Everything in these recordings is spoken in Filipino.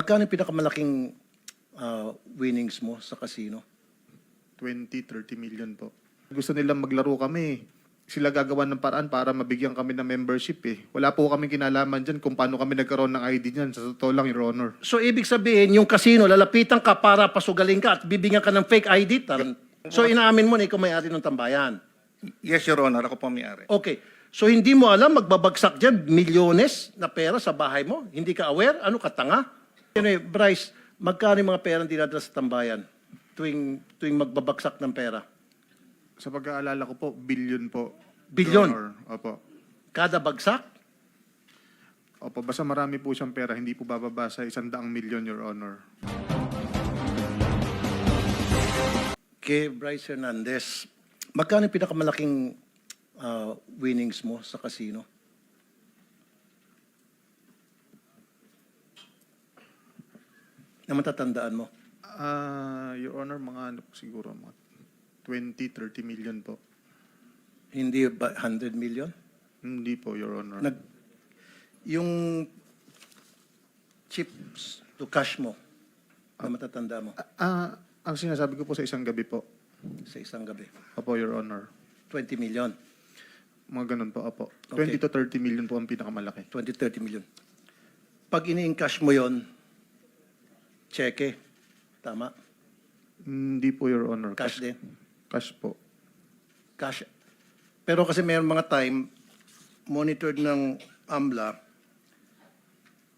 Magkano yung pinakamalaking winnings mo sa casino? 20-30 million po. Gusto nilang maglaro kami. Sila gagawa ng paraan para mabigyan kami ng membership eh. Wala po kami kinalaman dyan kung paano kami nagkaroon ng ID niyan. Sa totoo lang, Your Honor. So, ibig sabihin, yung casino, lalapitan ka para pasugalin ka at bibigyan ka ng fake ID. So, inaamin mo na ikaw may-ari ng tambayan. Yes, Your Honor. Ako po may-ari. Okay. So, hindi mo alam, magbabagsak dyan, milyones na pera sa bahay mo? Hindi ka aware? Ano ka, tanga? Anyway, Bryce, magkano yung mga pera dinadala sa tambayan tuwing magbabagsak ng pera? Sa pag-aalala ko po, billion po. Billion? Your Honor. Opo. Kada bagsak? Opo, basta marami po siyang pera. Hindi po bababa sa 100 milyon, Your Honor. Kay Bryce Hernandez, magkano yung pinakamalaking winnings mo sa casino? Na matatandaan mo? Your Honor, mga ano po siguro, mga 20-30 million po. Hindi ba 100 million? Hindi po, Your Honor. Yung chips to cash mo, na matatanda mo Ang sinasabi ko po sa isang gabi po. sa isang gabi, Opo, Your Honor. 20 million, Mga ganun po, opo. Okay. 20 to 30 million po ang pinakamalaki. 20-30 million. Pag ini-encash mo yon, cheque, tama? Hindi po, Your Honor. Cash din? Cash po. Cash. Pero kasi mayroong mga time, monitored ng AMLA,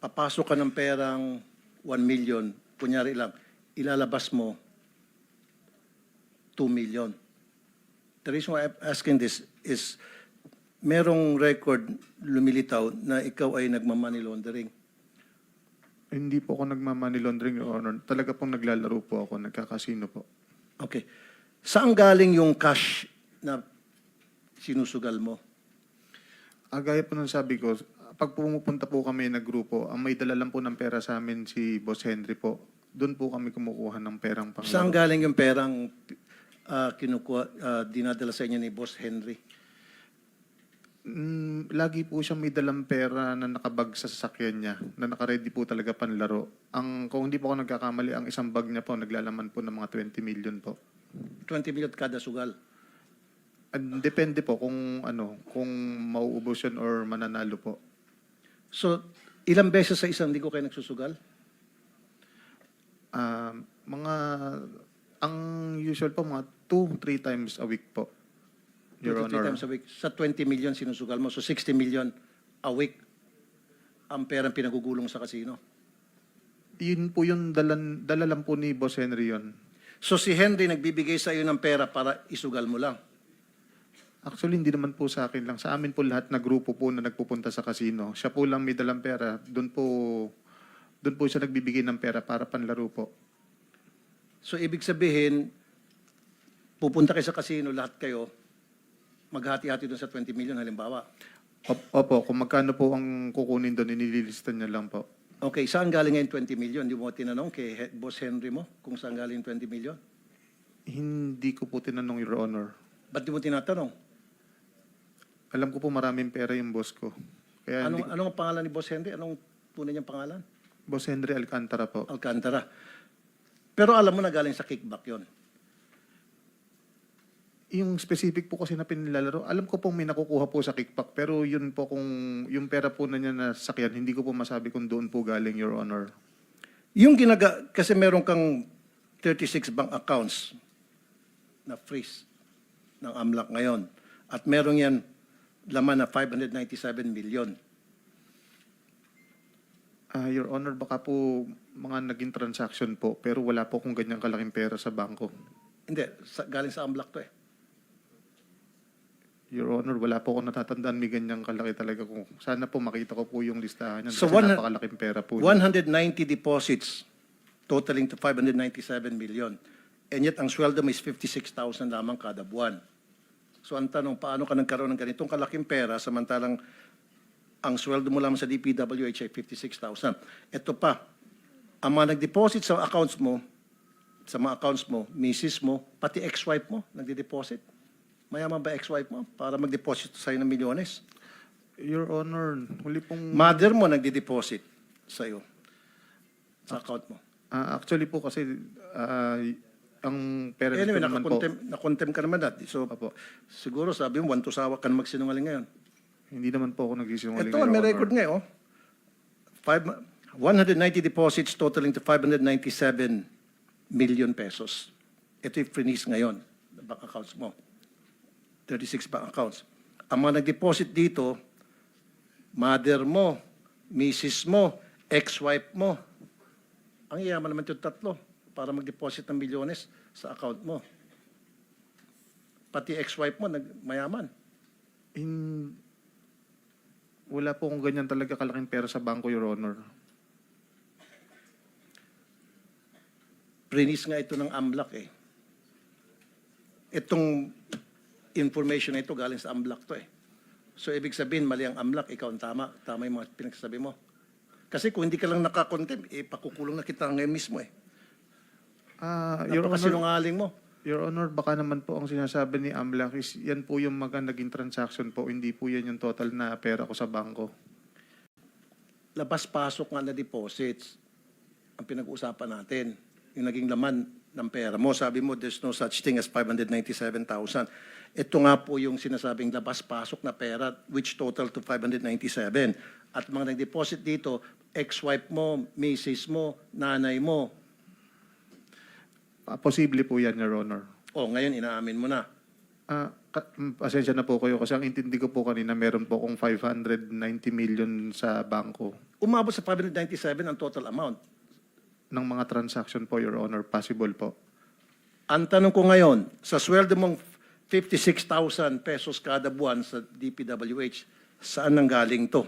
papasok ka ng perang 1 million, kunyari lang, ilalabas mo 2 million. The reason why I'm asking this is, merong record lumilitaw na ikaw ay nagmamoney laundering. Hindi po ako nagmamoney laundering, Your Honor. Talaga pong naglalaro po ako, nagkakasino po. Okay. Saan galing yung cash na sinusugal mo? Gaya po ng sabi ko, pag pumupunta po kami na grupo, ang may dala lang po ng pera sa amin si Boss Henry po. Doon po kami kumukuha ng perang panglaro. Saan galing yung perang dinadala sa inyo ni Boss Henry? Lagi po siya may dalang pera na nakabag sa sasakyan niya, na nakaready po talaga panlaro. Kung hindi po ako nagkakamali, ang isang bag niya po, naglalaman po ng mga 20 million po. 20 million kada sugal. Depende po kung kung mauubos yun or mananalo po. So, ilang beses sa isang linggo kayo nagsusugal? Ang usual po, mga 2-3 times a week po. Your 2 to 3 Honor. times a week. Sa 20 million sinusugal mo. So, 60 million a week ang perang pinagugulong sa casino. Yun po yung dala lang po ni Boss Henry yun. So, si Henry nagbibigay sa iyo ng pera para isugal mo lang. Actually, hindi naman po sa akin lang. Sa amin po lahat na grupo po na nagpupunta sa casino. Siya po lang may dalang pera. Doon po siya nagbibigay ng pera para panlaro po. So, ibig sabihin, pupunta kayo sa casino, lahat kayo, maghati-hati doon sa 20 million halimbawa. Opo, kung magkano po ang kukunin doon, inililistan niya lang po. Okay, saan galing ngayon 20 million? Hindi mo tinanong kay Boss Henry mo kung saan galing 20 million? Hindi ko po tinanong, Your Honor. Ba't di mo tinatanong? Alam ko po maraming pera yung boss ko. Kaya Anong ang pangalan ni Boss Henry? Anong tunay niyang pangalan? Boss Henry Alcantara po. Alcantara. Pero alam mo na galing sa kickback yon. Yung specific po kasi na pinilalaro, alam ko pong may nakukuha po sa kickback, pero yun po kung yung pera po na niya na sakyan, hindi ko po masabi kung doon po galing, Your Honor. Yung kasi meron kang 36 bank accounts na freeze ng AMLAC ngayon. At meron yan laman na 597 million. Your Honor, baka po mga naging transaction po, pero wala po kung ganyang kalaking pera sa bangko. Hindi, galing sa AMLAC to eh. Your Honor, wala po akong natatandaan may ganyang kalaki talaga. Sana po makita ko po yung listahan niyan So, kasi napakalaking pera po. 190 deposits totaling to 597 million. And yet, ang sweldo mo is 56,000 lamang kada buwan. So, ang tanong, paano ka nagkaroon ng ganitong kalaking pera samantalang ang sweldo mo lamang sa DPWH ay 56,000. Ito pa, ang mga nag-deposit sa accounts mo, sa mga accounts mo, misis mo, pati ex-wife mo, nagde-deposit. Mayaman ba ex-wife mo para mag-deposit sa'yo ng milyones? Your Honor, huli pong... Mother mo nagde-deposit sa'yo. sa account mo? Actually po kasi, ang parents Anyway, ko naman po, nakakontem ka naman dati. So, Opo. siguro sabi mo, wantusawa ka na magsinungaling ngayon. hindi naman po ako nagsisinungaling. Ito, Your may Honor. record nga, oh. 190 deposits totaling to 597 million pesos. Ito yung freeze ngayon, the bank accounts mo. 36 bank accounts. Ang mga nag-deposit dito, mother mo, misis mo, ex-wife mo. Ang yaman naman yung tatlo para mag-deposit ng milyones sa account mo. Pati ex-wife mo, mayaman. Wala po akong ganyan talaga kalaking pera sa bangko, Your Honor. Prinis nga ito ng AMLAC eh. Itong information na ito galing sa AMLAC to eh. So ibig sabihin, mali ang AMLAC, ikaw ang tama. Tama yung mga pinagsasabi mo. Kasi kung hindi ka lang nakakontem, pakukulong na kita ngayon mismo eh. Your Honor, Napakasinungaling mo. Your Honor, baka naman po ang sinasabi ni AMLAC is yan po yung naging transaction po, hindi po yan yung total na pera ko sa bangko. Labas-pasok nga na deposits ang pinag-uusapan natin. Yung naging laman ng pera mo. Sabi mo, there's no such thing as 597,000. Ito nga po yung sinasabing labas-pasok na pera, which total to 597. At mga nag-deposit dito, ex-wife mo, misis mo, nanay mo. Posible po yan, Your Honor. Ngayon inaamin mo na. Pasensya na po kayo kasi ang intindi ko po kanina meron po akong 590 million sa bangko Umabot sa 597 ang total amount. ng mga transaction po, Your Honor. Possible po. Ang tanong ko ngayon, sa sweldo mong 56,000 pesos kada buwan sa DPWH, saan nanggaling to?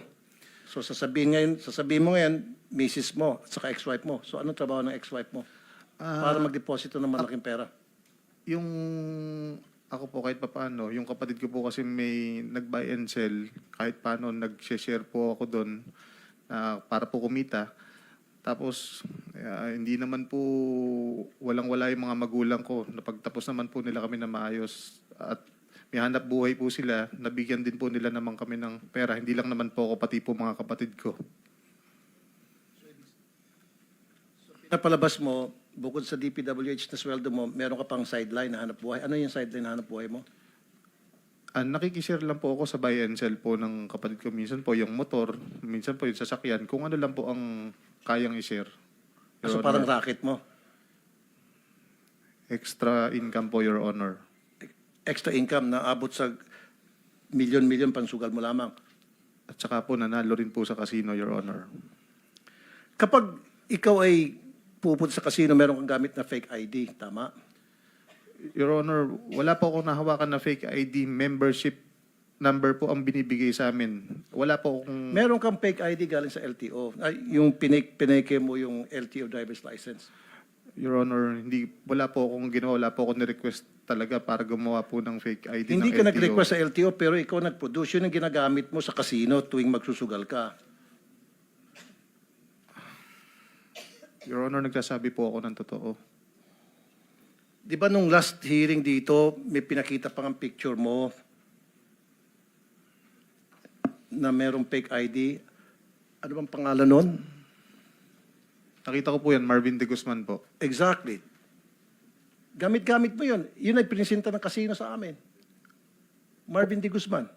So sasabihin mo ngayon, misis mo at saka ex-wife mo. So anong trabaho ng ex-wife mo? Para mag-deposito ng malaking pera. Yung ako po kahit papaano, yung kapatid ko po kasi may nag-buy and sell, kahit paano nag-share po ako doon para po kumita. Tapos hindi naman po walang-wala yung mga magulang ko. Napagtapos naman po nila kami na maayos at may hanap buhay po sila. Nabigyan din po nila naman kami ng pera. Hindi lang naman po ako, pati po mga kapatid ko. Napalabas mo, bukod sa DPWH na sweldo mo, meron ka pang sideline na hanap buhay. Ano yung sideline na hanap buhay mo? Nakikishare lang po ako sa buy and sell po ng kapatid ko. Minsan po yung motor, minsan po yung sasakyan. Kung ano lang po ang kayang i-share. Your So Honor. parang racket mo. Extra income po, Your Honor. Extra income na abot sa milyon-milyon pansugal mo lamang. At saka po nanalo rin po sa casino, Your Honor. Kapag ikaw ay pupunta sa casino, meron kang gamit na fake ID, tama? Your Honor, wala po akong nahawakan na fake ID. Membership number po ang binibigay sa amin. Wala po akong... Meron kang fake ID galing sa LTO. Ay, yung pineke mo yung LTO driver's license. Your Honor, wala po akong ginawa. Wala po akong ni-request talaga para gumawa po ng fake ID Hindi ng ka LTO. nag-request sa LTO, pero ikaw nag-produce. Yun ang ginagamit mo sa casino tuwing magsusugal ka. Your Honor, nagsasabi po ako ng totoo. Di ba nung last hearing dito, may pinakita pang ang picture mo na merong fake ID? Ano bang pangalan nun? Nakita ko po yan, Marvin De Guzman po. Exactly. Gamit-gamit mo yun. Yun ay pinisinta ng casino sa amin. Marvin D. Guzman.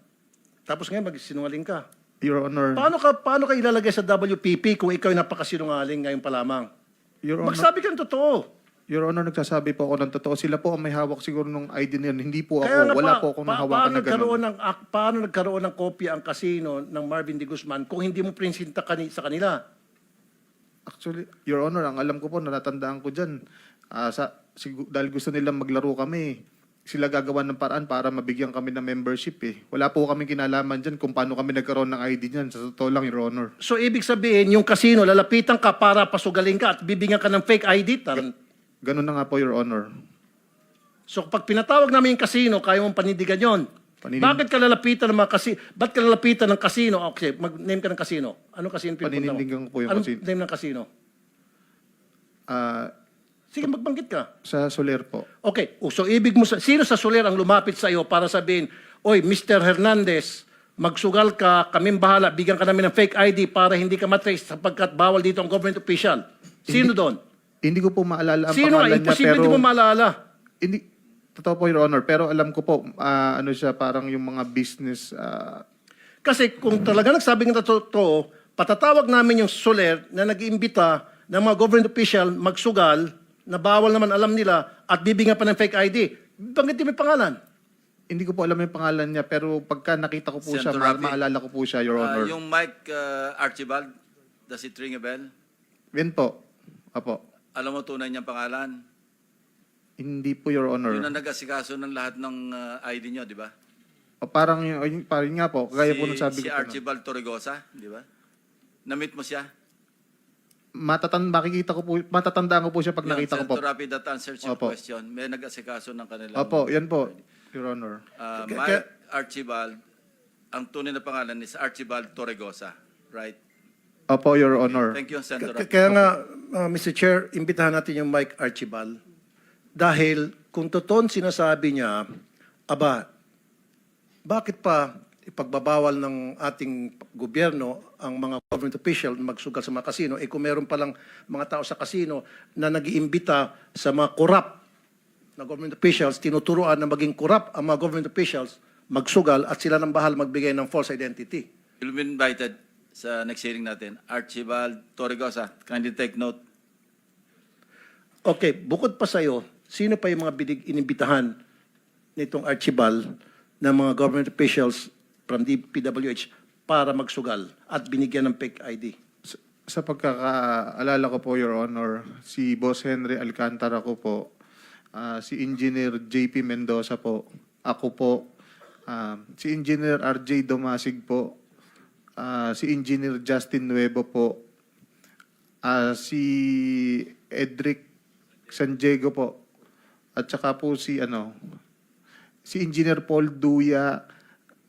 Tapos ngayon magsinungaling ka. Your Honor, Paano ka ilalagay sa WPP kung ikaw ay napakasinungaling ngayon pa lamang? Your Honor, Magsabi ka ng totoo. Your Honor, nagsasabi po ako ng totoo. Sila po ang may hawak siguro ng ID na yun. Hindi po Kaya ako. nga Wala po akong nahawakan na ganun. Paano nagkaroon ng kopya ang casino ng Marvin D. Guzman kung hindi mo prinsinta sa kanila? Actually, Your Honor, ang alam ko po, natatandaan ko dyan. Dahil gusto nilang maglaro kami, sila gagawa ng paraan para mabigyan kami ng membership eh. Wala po kami kinalaman dyan kung paano kami nagkaroon ng ID dyan. Sa totoo lang, Your Honor. So ibig sabihin, yung casino, lalapitan ka para pasugalin ka at bibigyan ka ng fake ID? Ganun na nga po, Your Honor. So pag pinatawag namin yung casino, kaya mong panindigan yon. Bakit ka lalapitan ng mga casino? Ba't ka lalapitan ng casino? Okay, mag-name ka ng casino. Anong casino pinupunta mo? Paninindigan ko po yung Anong casino. name ng casino? Sige, magbanggit ka. Sa Soler po. Okay, so ibig mo, sino sa Soler ang lumapit sa iyo para sabihin, oy, Mr. Hernandez, magsugal ka, kaming bahala, bigyan ka namin ng fake ID para hindi ka matrace sapagkat bawal dito ang government official. Sino doon? Hindi ko po maalala ang Sino? pangalan niya, Imposible pero... di mo maalala. Hindi, totoo po, Your Honor. Pero alam ko po, ano siya, parang yung mga business... Kasi kung talaga nagsabi ng totoo, patatawag namin yung Soler na nag-iimbita ng mga government official magsugal na bawal naman alam nila at bibigyan pa ng fake ID. Banggitin mo yung pangalan. hindi ko po alam yung pangalan niya, pero pagka nakita ko po siya, Senator Rafi, maalala ko po siya, Your Honor. Yung Mike Archibald, does it ring a bell? Yan po. Apo. Alam mo tunay niyang pangalan? Hindi po, Your Honor. Yun ang nag-asikaso ng lahat ng ID niyo, di ba? O, parang nga po, kagaya po nung sabi si ko po. Archibald Torregosa, di ba? Na-meet mo siya? Matatandaan ko po siya pag nakita ko po. Senator Rafi, that answers your Opo. question. May nag-asikaso ng kanilang... Opo, yan po, Your Honor. Mike Archibald, ang tunay na pangalan is Archibald Torregosa, right? Opo, Your Honor. Thank you, Senator Rafi. Kaya nga, Mr. Chair, imbitahan natin yung Mike Archibald. Dahil kung totoo sinasabi niya, aba, bakit pa ipagbabawal ng ating gobyerno ang mga government official na magsugal sa mga kasino, eh kung meron palang mga tao sa kasino na nag-iimbita sa mga corrupt na government officials, tinuturuan na maging corrupt ang mga government officials, magsugal at sila nang bahal magbigay ng false identity. You'll be invited sa next hearing natin. Archibald Torregosa, kindly take note. Okay, bukod pa sa'yo, sino pa yung mga inimbitahan nitong Archibald ng mga government officials from the PWH para magsugal at binigyan ng fake ID? Sa pagkakaalala ko po, Your Honor, si Boss Henry Alcantara ko po, si Engineer JP Mendoza po, ako po, si Engineer RJ Domasig po, si Engineer Justin Nuevo po, si Edric San Diego po, at saka po si Engineer Paul Duya,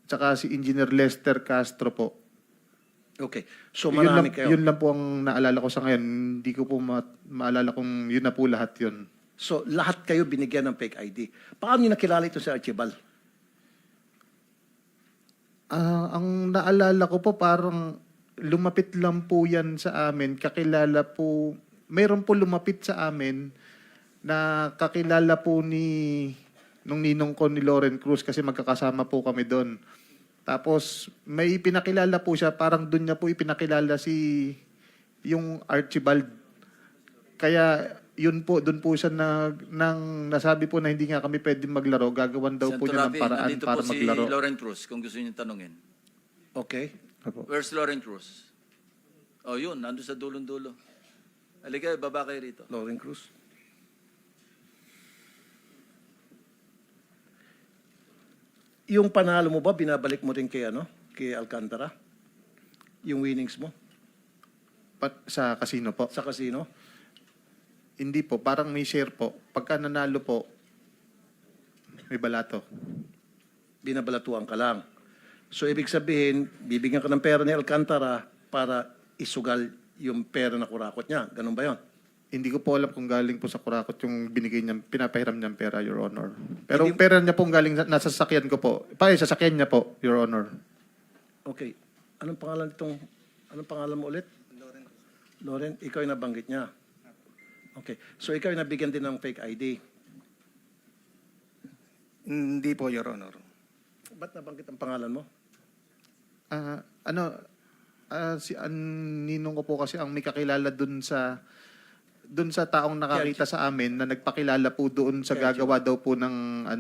tsaka si Engineer Lester Castro po. Okay, so marami kayo. Yun lang po ang naalala ko sa ngayon. Hindi ko po maalala kung yun na po lahat yun. So lahat kayo binigyan ng fake ID. Paano niyo nakilala ito si Archibald? Ang naalala ko po parang lumapit lang po yan sa amin. Kakilala po, mayroon po lumapit sa amin na kakilala po nung ninong ko ni Loren Cruz kasi magkakasama po kami doon. Tapos may pinakilala po siya, parang doon niya po ipinakilala yung Archibald. Kaya yun po, doon po siya nang nasabi po na hindi nga kami pwedeng maglaro, gagawan daw po niya ng paraan nandito para po maglaro. si Loren Cruz, kung gusto niyo tanungin. Okay. Where's Loren Cruz? Oh, yun, nandun sa dulong-dulo. Halika, baba kayo rito. Loren Cruz. Yung panalo mo ba, binabalik mo rin kay Alcantara? Yung winnings mo Sa casino po. sa casino? Hindi po, parang may share po. Pagka nanalo po, may balato. Binabalatuan ka lang. So, ibig sabihin, bibigyan ka ng pera ni Alcantara para isugal yung pera na kurakot niya. Ganun ba yon? Hindi ko po alam kung galing po sa kurakot yung binigay niya, pinapahiram niyang pera, Your Honor. Pero pera niya pong galing nasa sasakyan ko po. Sasakyan niya po, Your Honor. Okay. Anong pangalan mo ulit? Loren, ikaw yung nabanggit niya. Okay. So, ikaw yung nabigyan din ng fake ID. Hindi po, Your Honor. Ba't nabanggit ang pangalan mo? Ninong ko po kasi ang may kakilala dun sa taong nakakita sa amin na nagpakilala po doon sa gagawa daw po ng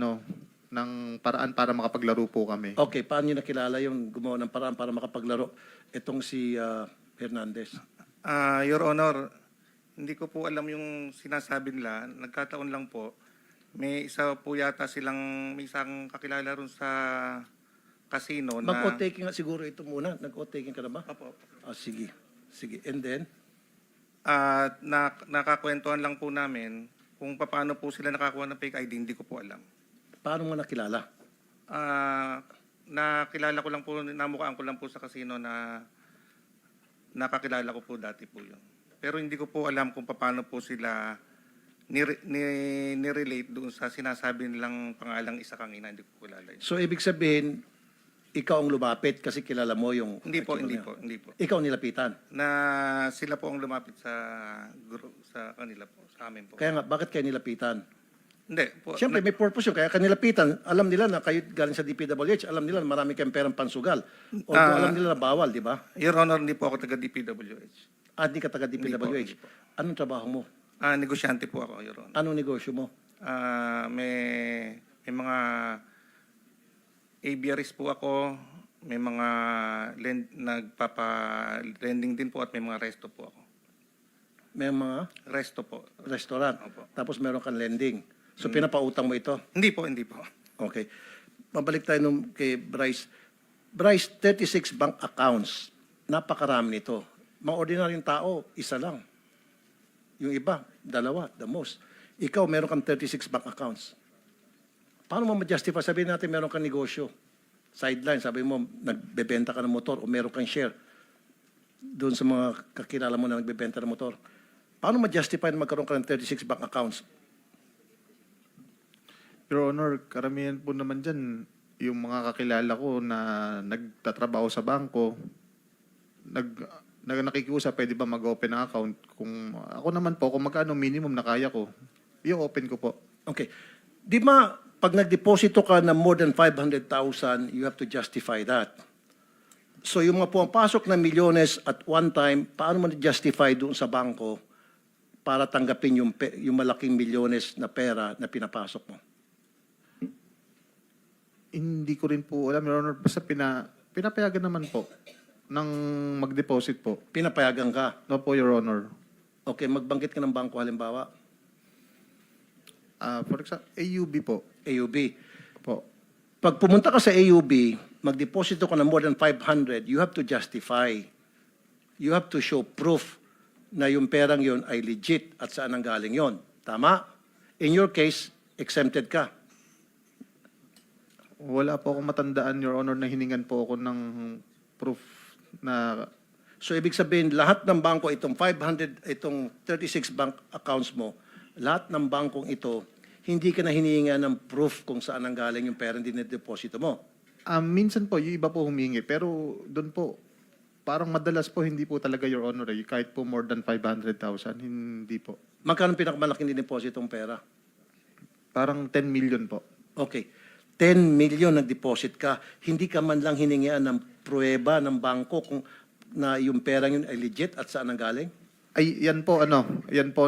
paraan para makapaglaro po kami. Okay. Paano niyo nakilala yung gumawa ng paraan para makapaglaro? Itong si Hernandez. Your Honor, hindi ko po alam yung sinasabi nila. Nagkataon lang po. May isang kakilala ron sa casino na... Mag-o-taking nga siguro ito muna. Nag-o-taking ka na ba? Opo. Sige. Sige. And then? Nakakwentuhan lang po namin kung paano po sila nakakuha ng fake ID, hindi ko po alam. Paano mo nakilala? Nakilala ko lang po, namukhaan ko lang po sa casino na nakakilala ko po dati po yun. Pero hindi ko po alam kung paano po sila nirelate doon sa sinasabi nilang pangalang isa kang ina, hindi ko kilala yun. So, ibig sabihin, ikaw ang lumapit kasi kilala mo yung... Hindi po, archive hindi na po, yun. hindi po. Ikaw ang nilapitan. Na sila po ang lumapit sa kanila po, sa amin po. Kaya nga, bakit kayo nilapitan? Hindi po. Siyempre, may purpose yun. Kaya kanilapitan, alam nila na kayo galing sa DPWH, alam nila na marami kayong perang pansugal. O alam nila na bawal, di ba? Your Honor, hindi po ako taga DPWH. At di ka taga DPWH. Hindi po. Anong trabaho mo? Negosyante po ako, Your Honor. Anong negosyo mo? May mga aviaries po ako, may mga nagpapa-lending din po at may mga resto po ako. May mga Resto po. restaurant. Opo. Tapos meron kang lending. So pinapautang mo ito? Hindi po, hindi po. Okay. Pabalik tayo kay Bryce. Bryce, 36 bank accounts. Napakarami nito. Mga ordinaryong tao, isa lang. Yung iba, dalawa, the most. Ikaw, meron kang 36 bank accounts. Paano mo ma-justify? Sabihin natin meron kang negosyo. Sideline, sabi mo, nagbebenta ka ng motor o meron kang share doon sa mga kakilala mo na nagbebenta ng motor. Paano ma-justify na magkaroon ka ng 36 bank accounts? Your Honor, karamihan po naman dyan, yung mga kakilala ko na nagtatrabaho sa bangko, nakikiusap, pwede ba mag-open ng account? Kung ako naman po, kung magkano minimum na kaya ko, i-open ko po. Okay. Di ba, pag nagdeposito ka ng more than 500,000, you have to justify that. So yung mga pumapasok na milyones at one time, paano mo na-justify doon sa bangko para tanggapin yung malaking milyones na pera na pinapasok mo? Hindi ko rin po alam, Your Honor, basta pinapayagan naman po ng mag-deposit po. Pinapayagan ka. No po, Your Honor. Okay, magbanggit ka ng bangko halimbawa, For example, AUB po. AUB. Po. Pag pumunta ka sa AUB, magdeposito ka ng more than 500, you have to justify. You have to show proof na yung perang yon ay legit at saan ang galing yon. Tama? In your case, exempted ka. Wala po akong matandaan, Your Honor, na hiningan po ako ng proof na... So ibig sabihin, lahat ng bangko, itong 36 bank accounts mo, lahat ng bangkong ito, hindi ka na hinihinga ng proof kung saan ang galing yung pera dinedeposito mo. Minsan po, yung iba po humingi. Pero doon po, parang madalas po, hindi po talaga, Your Honor. Kahit po more than 500,000, hindi po. Magkano pinakamalaking dinepositong pera? Parang 10 million po. Okay. 10 million nag-deposit ka. Hindi ka man lang hiningian ng pruweba ng bangko kung na yung perang yun ay legit at saan ang galing? Ay, yan po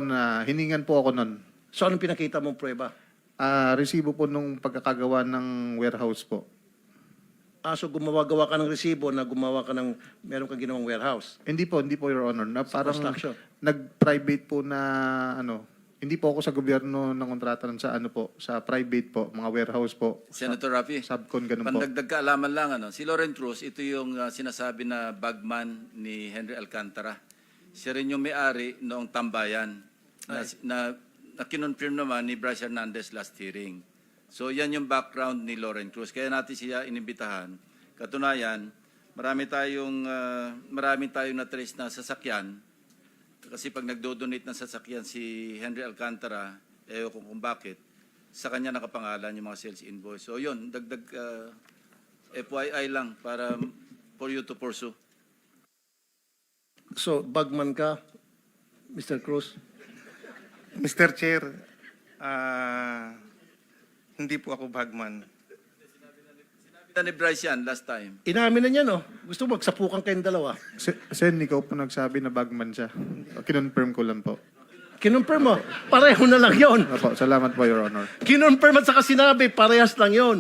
na hiningan po ako nun. So anong pinakita mong pruweba? Resibo po nung pagkakagawa ng warehouse po. So gumawa-gawa ka ng resibo na gumawa ka ng, meron kang ginawang warehouse. Hindi po, Your Honor. Na parang construction. nag-private po na, hindi po ako sa gobyerno ng kontrata nun, sa sa private po, mga warehouse po. Senator Rafi, Subcon, ganun po. pandagdag kaalaman lang, si Loren Cruz, ito yung sinasabi na bagman ni Henry Alcantara. Siya rin yung may-ari noong tambayan na kinonfirm naman ni Bryce Hernandez last hearing. So yan yung background ni Loren Cruz. Kaya natin siya inimbitahan. Katunayan, marami tayong na-trace na sasakyan. Kasi pag nagdo-donate ng sasakyan si Henry Alcantara, kung bakit, sa kanya nakapangalan yung mga sales invoice. So yun, dagdag FYI lang para for you to pursue. So bagman ka, Mr. Cruz? Mr. Chair, hindi po ako bagman. Sinabi ni Bryce yan last time. Inamin na niya, no? Gusto mo magsapukan kayong dalawa. Sen, ikaw po nagsabi na bagman siya. Kinonfirm ko lang po. Kinonfirm mo, pareho na lang yon. Opo, salamat po, Your Honor. Kinonfirm at saka sinabi, parehas lang yon.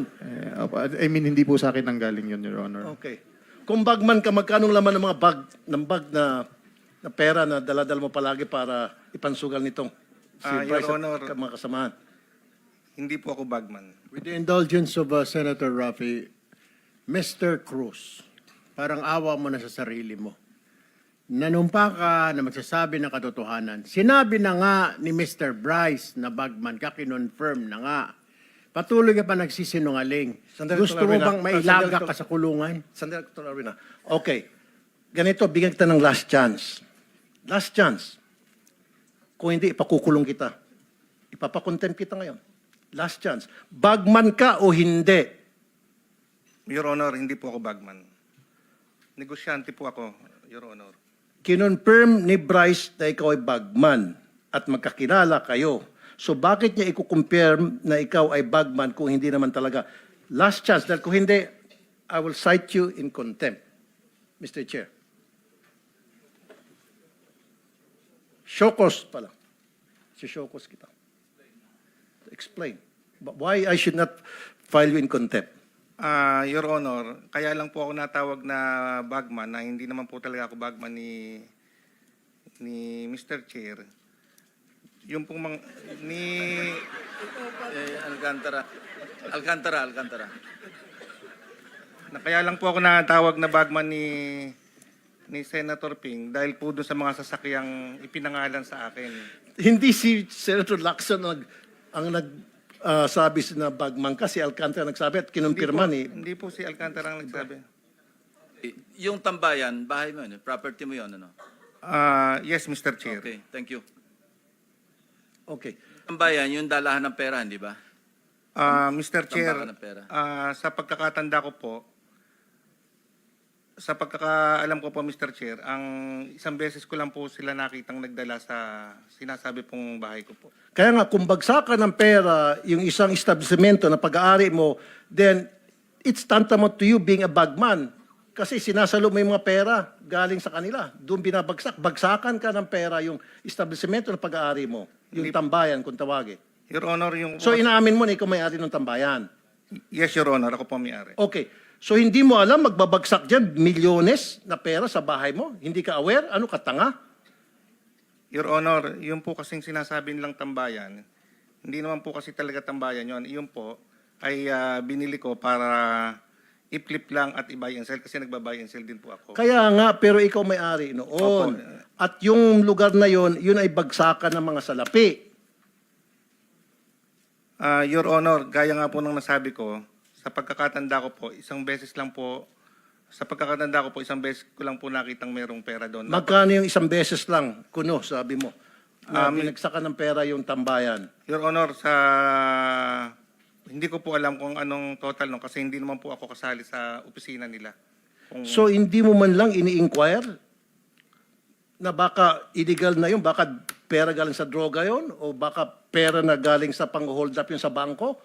I mean, hindi po sa akin nanggaling yun, Your Honor. Okay. Kung bagman ka, magkanong laman ng mga bag na pera na daladal mo palagi para ipansugal nitong si Your Bryce Honor. at mga kasamahan? Hindi po ako bagman. With the indulgence of Senator Rafi, Mr. Cruz, parang awa mo na sa sarili mo. Nanumpa ka na magsasabi ng katotohanan. Sinabi na nga ni Mr. Bryce na bagman ka, kinonfirm na nga. Patuloy ka pa nagsisinungaling. Sandali, Gusto Dr. mo Arvina. bang mailaga ka sa kulungan? Sandali, Dr. Arvina. Okay. Ganito, bigyan kita ng last chance. Last chance. Kung hindi, ipakukulong kita. Ipapakontempt kita ngayon. Last chance. Bagman ka o hindi? Your Honor, hindi po ako bagman. Negosyante po ako, Your Honor. Kinonfirm ni Bryce na ikaw ay bagman at magkakilala kayo. So bakit niya i-confirm na ikaw ay bagman kung hindi naman talaga? Last chance, dahil kung hindi, I will cite you in contempt, Mr. Chair. Shokos pala. Si Shokos kita. Explain. Why I should not file you in contempt? Your Honor, kaya lang po ako natawag na bagman na hindi naman po talaga ako bagman ni Mr. Chair. Yung pong Alcantara. kaya lang po ako natawag na bagman ni Senator Ping dahil po doon sa mga sasakyang ipinangalan sa akin. Hindi si Senator Lacson ang sabi na bagman ka, si Alcantara nagsabi at kinumpirma ni. Hindi po si Alcantara ang nagsabi. Yung tambayan, bahay mo yun, property mo yun, ano? Yes, Mr. Chair. Okay, thank you. Okay. Tambayan, yung dalahan ng pera, hindi ba? Mr. Chair, Tambakan ng pera. sa pagkakatanda ko po, sa pagkakaalam ko po, Mr. Chair, ang isang beses ko lang po sila nakitang nagdala sa sinasabi pong bahay ko po. Kaya nga, kung bagsakan ng pera yung isang establishmento na pag-aari mo, then it's tantamount to you being a bagman. Kasi sinasalo mo yung mga pera galing sa kanila. Doon binabagsak. Bagsakan ka ng pera yung establishmento na pag-aari mo. Yung tambayan, kung tawagin. Your Honor, yung... So inaamin mo na ikaw may-ari ng tambayan. Yes, Your Honor, ako po may-ari. Okay. So hindi mo alam, magbabagsak dyan, milyones na pera sa bahay mo? Hindi ka aware? Ano ka, tanga? Your Honor, yung po kasing sinasabi nilang tambayan, hindi naman po kasi talaga tambayan yon. Yun po ay binili ko para i-flip lang at i-buy and sell kasi nagba-buy and sell din po ako. Kaya nga, pero ikaw may-ari noon. Opo. At yung lugar na yon, yun ay bagsakan ng mga salapi. Your Honor, gaya nga po ng nasabi ko, sa pagkakatanda ko po, isang beses ko lang po nakitang merong pera doon. Magkano yung isang beses lang, kuno, sabi mo, na binagsakan ng pera yung tambayan? Your Honor, hindi ko po alam kung anong total no kasi hindi naman po ako kasali sa opisina nila. So hindi mo man lang ini-inquire na baka illegal na yun, baka pera galing sa droga yun, o baka pera na galing sa pang-hold up yun sa bangko?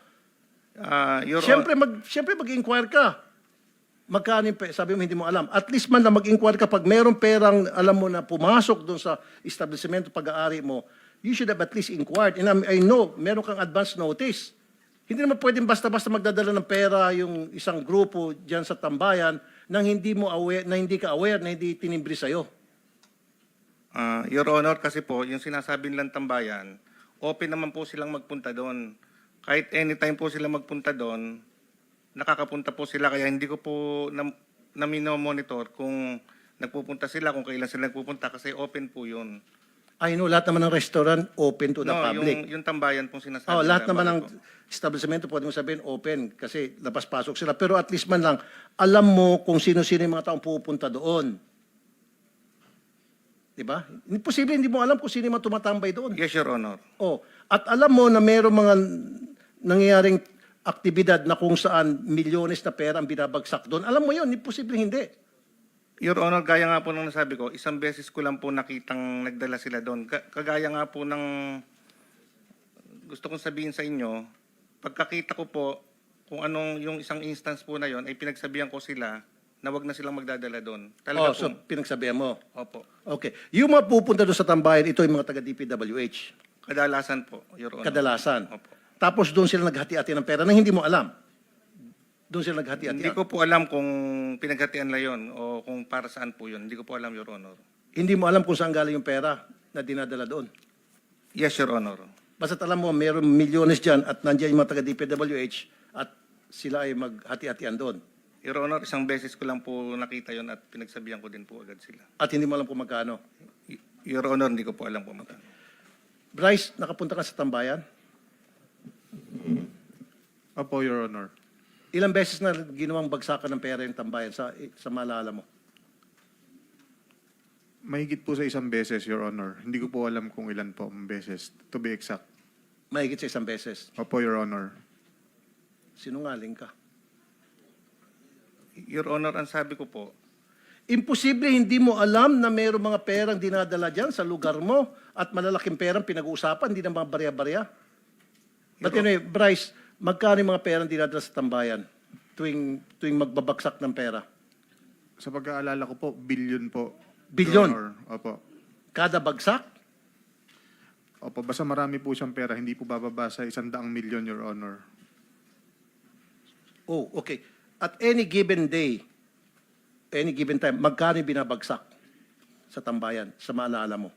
Your Siyempre mag-inquire ka. Magkano yung sabi mo hindi mo alam. At least man lang mag-inquire ka pag mayroong perang alam mo na pumasok doon sa establishment pag-aari mo, you should have at least inquired. And I know, meron kang advance notice. Hindi naman pwedeng basta-basta magdadala ng pera yung isang grupo diyan sa tambayan nang hindi mo aware, na hindi ka aware, na hindi tinimbre sa'yo. Your Honor, kasi po, yung sinasabi nilang tambayan, open naman po silang magpunta doon. Kahit anytime po sila magpunta doon, nakakapunta po sila. Kaya hindi ko po na monitor kung nagpupunta sila, kung kailan sila nagpupunta, kasi open po yun. I know, lahat naman ng restaurant open to the public. Yung tambayan pong sinasabi. Lahat nila, naman ng bakit po? establishmento, pwede mo sabihin, open. Kasi labas-pasok sila. Pero at least man lang, alam mo kung sino-sino yung mga taong pupunta doon. Diba? Imposible, hindi mo alam kung sino yung mga tumatambay doon. Yes, Your Honor. At alam mo na mayroong mga nangyayaring aktibidad na kung saan milyones na pera ang binabagsak doon. Alam mo yun, imposible hindi. Your Honor, gaya nga po nung nasabi ko, isang beses ko lang po nakitang nagdala sila doon. Kagaya nga po ng gusto kong sabihin sa inyo, pagkakita ko po kung anong yung isang instance po na yon, ay pinagsabihan ko sila na wag na silang magdadala doon. Talaga So po. pinagsabihan mo. Opo. Okay. Yung mga pupunta doon sa tambayan, ito yung mga taga-DPWH. Kadalasan po, Your Honor. Kadalasan. Opo. Tapos doon sila naghati-hati ng pera na hindi mo alam. Doon sila naghati-hati. Hindi ko po alam kung pinaghatian na yon o kung para saan po yon. Hindi ko po alam, Your Honor. Hindi mo alam kung saan galing yung pera na dinadala doon. Yes, Your Honor. Basta't alam mo, mayroong milyones dyan at nandiyan yung mga taga-DPWH at sila ay maghati-hatian doon. Your Honor, isang beses ko lang po nakita yon at pinagsabihan ko din po agad sila. At hindi mo alam kung magkano. Your Honor, hindi ko po alam kung magkano. Bryce, nakapunta ka sa tambayan? Opo, Your Honor. Ilang beses na ginawang bagsakan ng pera yung tambayan sa maalala mo? Mahigit po sa isang beses, Your Honor. Hindi ko po alam kung ilan po ang beses, to be exact. Mahigit sa isang beses. Opo, Your Honor. Sinungaling ka. Your Honor, ang sabi ko po, Imposible hindi mo alam na mayroong mga perang dinadala dyan sa lugar mo at malalaking perang pinag-uusapan, hindi na mga barya-barya. But anyway, Bryce, magkano yung mga perang dinadala sa tambayan tuwing magbabagsak ng pera? Sa pagkaalala ko po, billion po. Billion? Your Honor. Opo. Kada bagsak? Opo, basta marami po siyang pera, hindi po bababa sa 100 milyon, Your Honor. Oh, okay. At any given day, any given time, magkano yung binabagsak sa tambayan, sa maalala mo?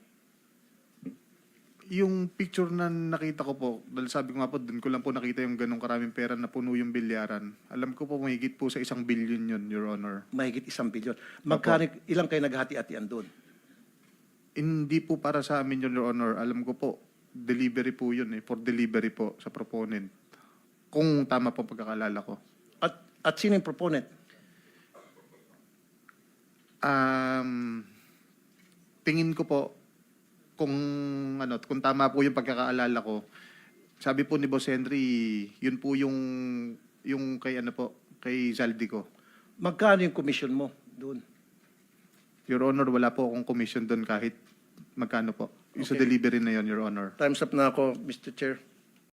Yung picture na nakita ko po, dahil sabi ko nga po, dun ko lang po nakita yung ganong karaming pera na puno yung bilyaran. Alam ko po, mahigit po sa 1 billion yun, Your Honor. Mahigit 1 bilyon. Magkano, ilang kayo naghati-hatian doon? Hindi po para sa amin yun, Your Honor. Alam ko po, delivery po yun for delivery po sa proponent. Kung tama po pagkakalala ko. At sino yung proponent? Tingin ko po, kung tama po yung pagkakaalala ko, sabi po ni Boss Henry, yun po yung kay Zaldico. Magkano yung commission mo doon? Your Honor, wala po akong commission doon kahit magkano po. Yung sa Okay. delivery na yun, Your Honor. Time's up na ako, Mr. Chair.